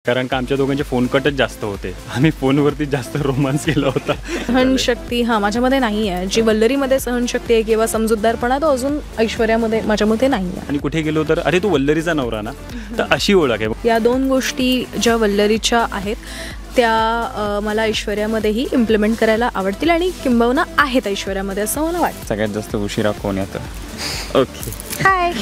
कारण का आमच्या दोघांचे फोन कटच जास्त होते. आम्ही फोनवरती जास्त रोमांस केला होता. सहनशक्ती माझ्यामध्ये नाही आहे. जी वल्लरीमध्ये सहनशक्ती आहे किंवा समजूतदारपणा तो अजून ऐश्वर्यामध्ये माझ्यामध्ये नाही आहे. आणि कुठे गेलो तर अरे तू वल्लरीचा नवरा ना, तर अशी ओळख आहे. या दोन गोष्टी ज्या वल्लरीच्या आहेत त्या मला ऐश्वर्यामध्येही इम्प्लिमेंट करायला आवडतील आणि किंबहुना आहेत ऐश्वर्यामध्ये असं मला वाटतं. सगळ्यात जास्त उशिरा कोण येतं? ओके. हाय.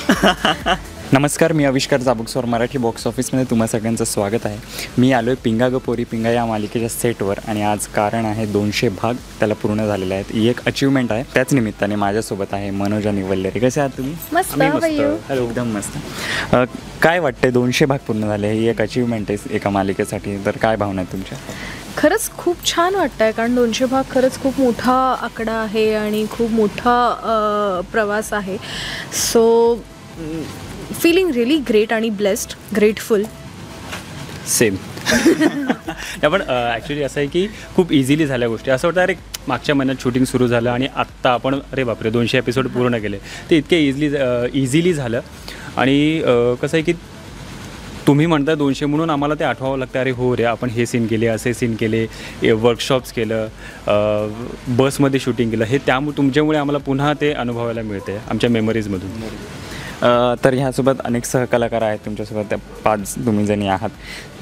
नमस्कार, मी आविष्कार जाबुकस्वर. मराठी बॉक्स ऑफिसमध्ये तुम्हा सगळ्यांचं स्वागत आहे. मी आलो आहे पिंगा ग पोरी पिंगा या मालिकेच्या सेटवर आणि आज कारण आहे 200 भाग त्याला पूर्ण झालेले आहेत. ही एक अचिव्हमेंट आहे. त्याच निमित्ताने माझ्यासोबत आहे मनोज आणि वल्लरी. कसे आहात तुम्ही? मस्त. हॅलो. एकदम मस्त. काय वाटतंय 200 भाग पूर्ण झाले? ही एक अचिव्हमेंट आहे एका मालिकेसाठी. तर काय भावना आहेत तुमच्या? खरंच खूप छान वाटतं आहे कारण 200 भाग खरंच खूप मोठा आकडा आहे आणि खूप मोठा प्रवास आहे. सो फीलिंग रिअली ग्रेट आणि ब्लेस्ड, ग्रेटफुल. सेम. पण ॲक्च्युली असं आहे की खूप इझिली झाल्या गोष्टी. असं वाटतं अरे मागच्या महिन्यात शूटिंग सुरू झालं आणि आत्ता आपण अरे बापरे 200 एपिसोड पूर्ण केले. ते इतके इझिली झालं. आणि कसं आहे की तुम्ही म्हणता 200 म्हणून आम्हाला ते आठवावं लागतं. अरे हो रे, आपण हे सीन केले, असे सीन केले, वर्कशॉप्स केलं, बसमध्ये शूटिंग केलं. हे तुमच्यामुळे आम्हाला पुन्हा ते अनुभवायला मिळते आमच्या मेमरीजमधून. तर ह्यासोबत अनेक सहकलाकार आहेत तुमच्यासोबत. त्या 5 तुम्ही जणी आहात.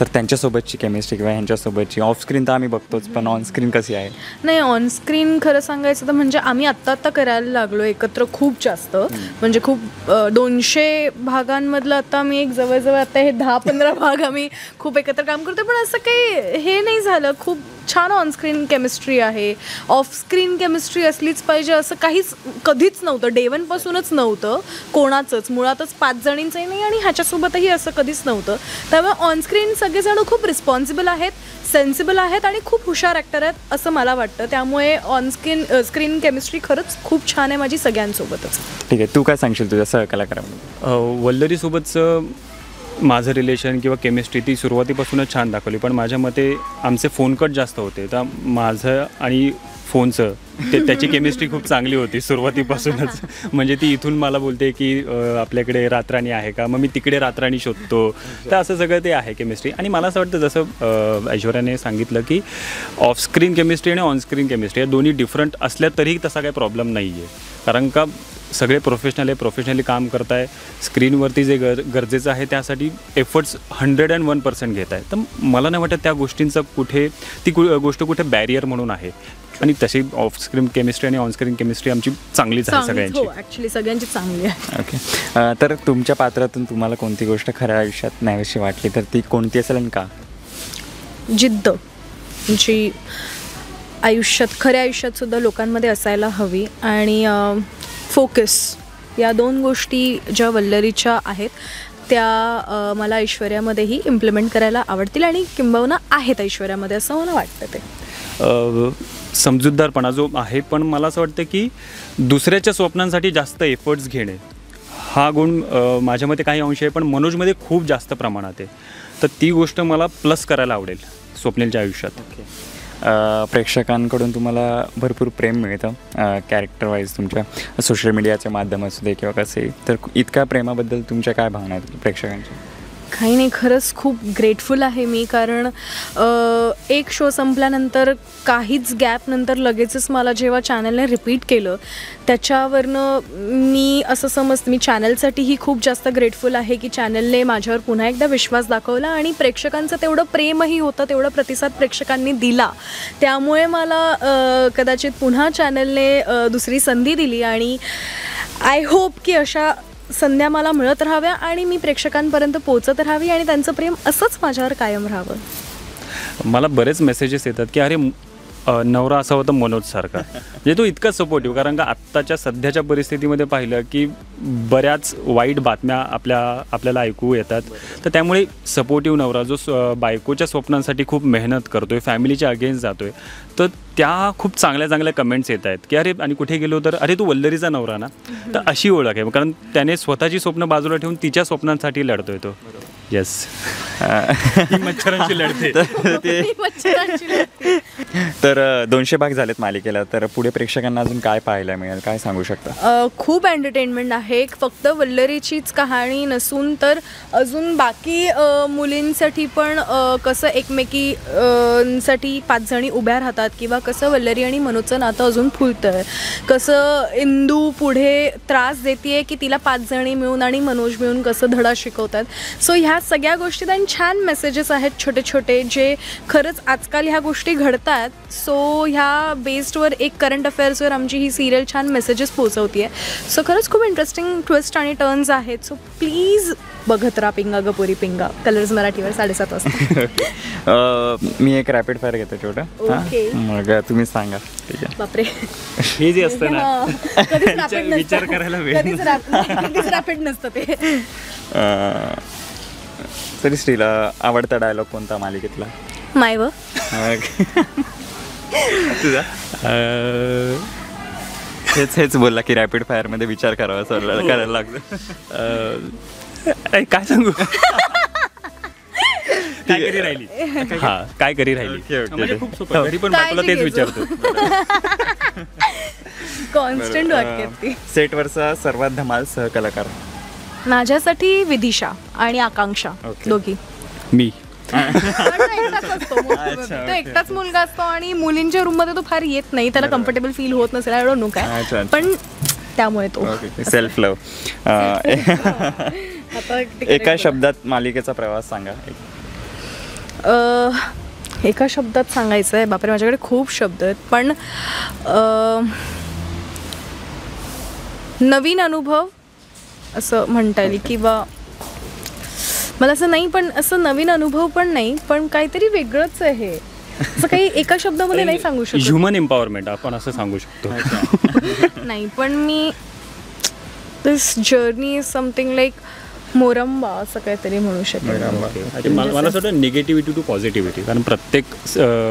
तर त्यांच्यासोबतची केमिस्ट्री किंवा ह्यांच्यासोबतची ऑफस्क्रीन तर आम्ही बघतोच, पण ऑनस्क्रीन कशी आहे? नाही, ऑनस्क्रीन खरं सांगायचं तर म्हणजे आम्ही आत्ता करायला लागलो एकत्र खूप जास्त. म्हणजे खूप 200 भागांमधलं आता आम्ही एक जवळजवळ आता हे 10-15 भाग आम्ही खूप एकत्र काम करतो. पण असं काही हे नाही झालं. खूप छान ऑनस्क्रीन केमिस्ट्री आहे. ऑफस्क्रीन केमिस्ट्री असलीच पाहिजे असं काहीच कधीच नव्हतं. डे 1 पासूनच नव्हतं कोणाचंच. मुळातच 5 जणींचंही नाही आणि ह्याच्यासोबतही असं कधीच नव्हतं. त्यामुळे ऑनस्क्रीन सगळेजण खूप रिस्पॉन्सिबल आहेत, सेन्सिबल आहेत आणि खूप हुशार ॲक्टर आहेत असं मला वाटतं. त्यामुळे स्क्रीन केमिस्ट्री खरंच खूप छान आहे माझी सगळ्यांसोबतच. ठीक आहे, तू काय सांगशील तुझ्या सहकलाकारामध्ये? वल्लरीसोबतचं माझं रिलेशन किंवा केमिस्ट्री ती सुरुवातीपासूनच छान दाखवली. पण माझ्या मते आमचे फोन कट जास्त होते. तर माझं आणि फोनचं त्याची केमिस्ट्री खूप चांगली होती सुरुवातीपासूनच. म्हणजे ती इथून मला बोलते की आपल्याकडे रातराणी आहे का, मग मी तिकडे रातराणी शोधतो. तर असं सगळं ते आहे केमिस्ट्री. आणि मला असं वाटतं जसं ऐश्वर्याने सांगितलं की ऑफस्क्रीन केमिस्ट्री आणि ऑनस्क्रीन केमिस्ट्री या दोन्ही डिफरंट असल्या तरीही तसा काही प्रॉब्लेम नाही आहे. कारण का सगळे प्रोफेशनली काम करत आहे. स्क्रीनवरती जे गरजेचं आहे त्यासाठी एफर्ट्स 101% घेत आहे. तर मला नाही वाटत त्या गोष्टींचं ती गोष्ट कुठे बॅरियर म्हणून आहे. आणि तशी ऑफस्क्रीन केमिस्ट्री आणि ऑनस्क्रीन केमिस्ट्री आमची चांगलीच आहे सगळ्यांची. हो, ॲक्च्युली सगळ्यांची चांगली आहे. ओके. तर तुमच्या पात्रातून तुम्हाला कोणती गोष्ट खऱ्या आयुष्यात नाहीशी वाटली तर ती कोणती असेल आणि का? जिद्द जी खऱ्या आयुष्यात सुद्धा लोकांमध्ये असायला हवी. आणि फोकस या 2 गोष्टी ज्या वल्लरीच्या आहेत त्या मला ऐश्वर्यामध्येही इम्प्लिमेंट करायला आवडतील आणि किंबहुना आहेत ऐश्वर्यामध्ये असं मला वाटतं. ते समजूतदारपणा जो आहे. पण मला असं वाटतं की दुसऱ्याच्या स्वप्नांसाठी जास्त एफर्ट्स घेणे हा गुण माझ्यामध्ये काही अंश आहे, पण मनोजमध्ये खूप जास्त प्रमाणात आहे. तर ती गोष्ट मला प्लस करायला आवडेल स्वप्नीलच्या आयुष्यात. प्रेक्षकांकडून तुम्हाला भरपूर प्रेम मिळतं कॅरेक्टर वाईज तुमच्या सोशल मीडियाच्या माध्यमातून दे किंवा कसे. तर इतक्या प्रेमाबद्दल तुमच्या काय भावना आहेत प्रेक्षकांच्या? काही नाही, खरंच खूप ग्रेटफुल आहे मी. कारण एक शो संपल्यानंतर काहीच गॅपनंतर लगेचच मला जेव्हा चॅनलने रिपीट केलं त्याच्यावरनं मी असं समजते मी चॅनलसाठीही खूप जास्त ग्रेटफुल आहे की चॅनलने माझ्यावर पुन्हा एकदा विश्वास दाखवला आणि प्रेक्षकांचं तेवढं प्रेमही होतं, तेवढं प्रतिसाद प्रेक्षकांनी दिला. त्यामुळे मला कदाचित पुन्हा चॅनलने दुसरी संधी दिली आणि आय होप की अशा संध्या मला मिळत राहाव्या आणि मी प्रेक्षकांपर्यंत पोहोचत राहावी आणि त्यांचं प्रेम असंच माझ्यावर कायम राहावं. मला बरेच मेसेजेस येतात की अरे नवरा असा होता मनोजसारखा. म्हणजे तो इतका सपोर्टिव्ह. कारण का आत्ताच्या सध्याच्या परिस्थितीमध्ये पाहिलं की बऱ्याच वाईट बातम्या आपल्याला ऐकू येतात. तर त्यामुळे सपोर्टिव्ह नवरा जो बायकोच्या स्वप्नांसाठी खूप मेहनत करतो आहे, फॅमिलीच्या अगेन्स्ट जातो आहे, तर त्या खूप चांगल्या चांगल्या कमेंट्स येत आहेत की अरे आणि कुठे गेलो तर अरे तू वल्लरीचा नवरा ना, तर अशी ओळख आहे कारण त्याने स्वतःची स्वप्न बाजूला ठेवून तिच्या स्वप्नांसाठी लढतोय तो. येस, मच्छरांची लढते. तर 200 भाग झालेत मालिकेला, तर पुढे प्रेक्षकांना अजून काय पाहायला मिळेल, काय सांगू शकता? खूप एंटरटेनमेंट आहे. फक्त वल्लरीचीच कहाणी नसून तर अजून बाकी मुलींसाठी पण कसं एकमेकीसाठी 5 जणी उभ्या राहतात किंवा कसं वल्लरी आणि मनोजचं नातं अजून फुलतं, कसं इंदू पुढे त्रास देते की तिला 5 जणी मिळून आणि मनोज मिळून कसं धडा शिकवतात. सो ह्या सगळ्या गोष्टीत आणि छान मेसेजेस आहेत छोटे छोटे जे खरंच आजकाल ह्या गोष्टी घडतात. सो ह्या बेस्डवर एक करंट अफेअर्सवर आमची ही सिरियल छान मेसेजेस पोहोचवते आहे. सो खरंच खूप इंटरेस्टिंग ट्विस्ट आणि टर्न्स आहेत. सो प्लीज बघत राहा पिंगा ग पोरी पिंगा, कलर्स मराठीवर 7:30 वाजता. मी एक रॅपिड फायर घेतो छोटा. ओके. मग तुम्ही सांगा. ठीक आहे. बापरे, हे जे असतं ना कधीच रॅपिड विचार करायला वेळ कधीच रॅपिड नसतं ते. तरी श्रीला आवडता डायलॉग कोणता मालिकेतला? मायव तुझा? हेच बोलला की रॅपिड फायर मध्ये विचार करावा करायला लागतो. काय सांगू, काय करी राहिली, हा काय करी राहिली, म्हणजे खूप सोपं. घरी पण बायकोला तेच विचारतो. कॉन्स्टंट वाक्य ती. सेटवरचा सर्वात धमाल सहकलाकार? माझ्यासाठी विदिशा आणि आकांक्षा, दोघी. मी तो एकटाच मुलगा असतो आणि मुलींच्या रूम मध्ये तो फार येत नाही, त्याला कम्फर्टेबल फील होत नसेल, आय डोंट नो काय, पण त्यामुळे तो सेल्फ लव्ह. एका शब्दात मालिकेचा प्रवास सांगा. एका शब्दात सांगायचं आहे, बापरे माझ्याकडे खूप शब्द आहेत, पण नवीन अनुभव असं म्हणता येईल, किंवा मला असं नाही, पण असं नवीन अनुभव पण नाही, पण काहीतरी वेगळंच आहे. असं काही एका शब्दामध्ये नाही सांगू शकत. ह्युमन एम्पॉवरमेंट आपण असं सांगू शकतो. नाही, पण मी this journey is something like मोरंबा असं काहीतरी म्हणू शकेल. मला असं वाटतं निगेटिव्हिटी टू पॉझिटिव्हिटी, कारण प्रत्येक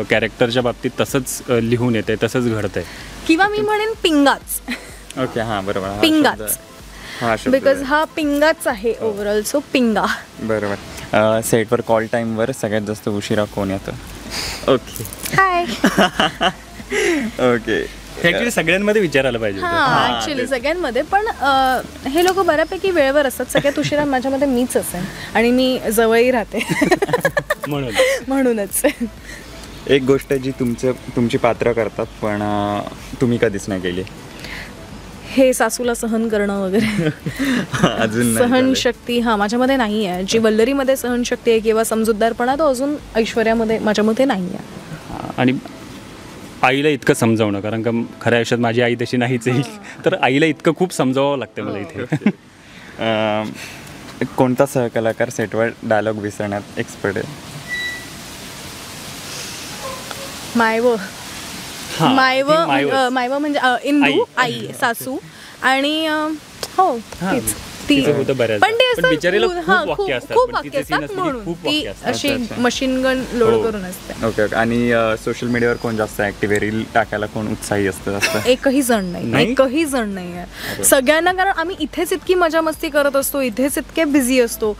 कॅरेक्टरच्या बाबतीत तसंच लिहून येते, तसंच घडतंय. किंवा मी म्हणेन पिंगाच. ओके, हां बरोबर, पिंगाच, बिकॉज हा पिंगाच आहे ओव्हरऑल. सो पिंगा. बरोबर. सेटवर कॉल टाईमवर सगळ्यात जास्त उशिरा कोण येतं? ओके, हाय. ओके. ऍक्च्युली सगळ्यांमध्ये विचारायला पाहिजे. हां, ऍक्च्युली सगळ्यांमध्ये, पण हे लोक बऱ्यापैकी वेळेवर असतात. सगळ्यात उशिरा माझ्यामध्ये मीच असेल आणि मी जवळही राहते म्हणूनच. एक गोष्ट जी तुमची पात्र करतात पण तुम्ही कधीच नाही केली? हे सासूला सहन करणं वगैरे. अजून सहनशक्ती माझ्यामध्ये नाही आहे. जी वल्लरीमध्ये सहनशक्ती आहे किंवा समजूतदारपणा, तो अजून ऐश्वर्यामध्ये माझ्यामध्ये नाही आहे. आणि आईला इतकं समजावणं, कारण का खऱ्या आयुष्यात माझी आई तशी नाहीच आहे, तर आईला इतकं खूप समजावं लागतं मला इथे. कोणता सहकलाकार सेटवर डायलॉग विसरण्यात एक्सपर्ट आहे? मायव म्हणजे इंदू, आई, सासू आणि हो तीच. पण ते खूप वाक्य असतात म्हणून ती अशी मशीन गन लोड करून असते. ओके. आणि सोशल मीडियावर कोण जास्त ऍक्टिव्ह आहे? रील टाकायला कोण उत्साही असतं? एकही जण नाही आहे. सगळ्यांना, कारण आम्ही इथेच इतकी मजा मस्ती करत असतो, इथेच इतके बिझी असतो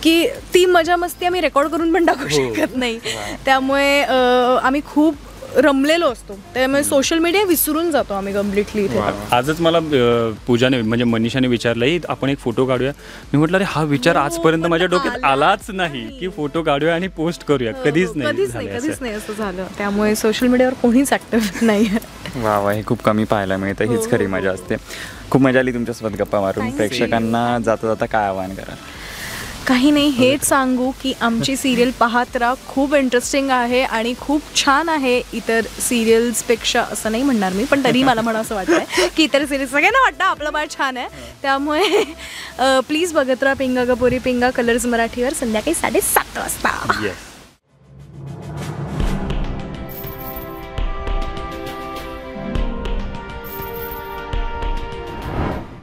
की ती मजा मस्ती आम्ही रेकॉर्ड करून पण टाकू शकत नाही. त्यामुळे आम्ही खूप रमलेलो असतो, त्यामुळे सोशल मीडिया विसरून जातो आम्ही कम्प्लिटली. आजच मला पूजाने म्हणजे मनीषाने विचारलं, आपण एक फोटो काढूया. मी म्हटलं अरे हा विचार आजपर्यंत माझ्या डोक्यात आलाच नाही की फोटो काढूया आणि पोस्ट करूया. कधीच नाही असं झालं. त्यामुळे सोशल मीडियावर कोणीच ऍक्टिव्ह नाही. वा, हे खूप कमी पाहायला मिळतं. हीच खरी मजा असते. खूप मजा आली तुमच्यासोबत गप्पा मारून. प्रेक्षकांना जाता जाता काय आवाहन करा? काही नाही, हेच सांगू की आमची सिरियल पाहत राहा. खूप इंटरेस्टिंग आहे आणि खूप छान आहे. इतर सिरियल्सपेक्षा असं नाही म्हणणार मी, पण तरी मला म्हणा असं वाटतंय की इतर सिरियल सगळ्यांना वाटतं आपलं बाळ छान आहे. त्यामुळे प्लीज बघत राहा पिंगा ग पोरी पिंगा, कलर्स मराठीवर संध्याकाळी 7:30 वाजता.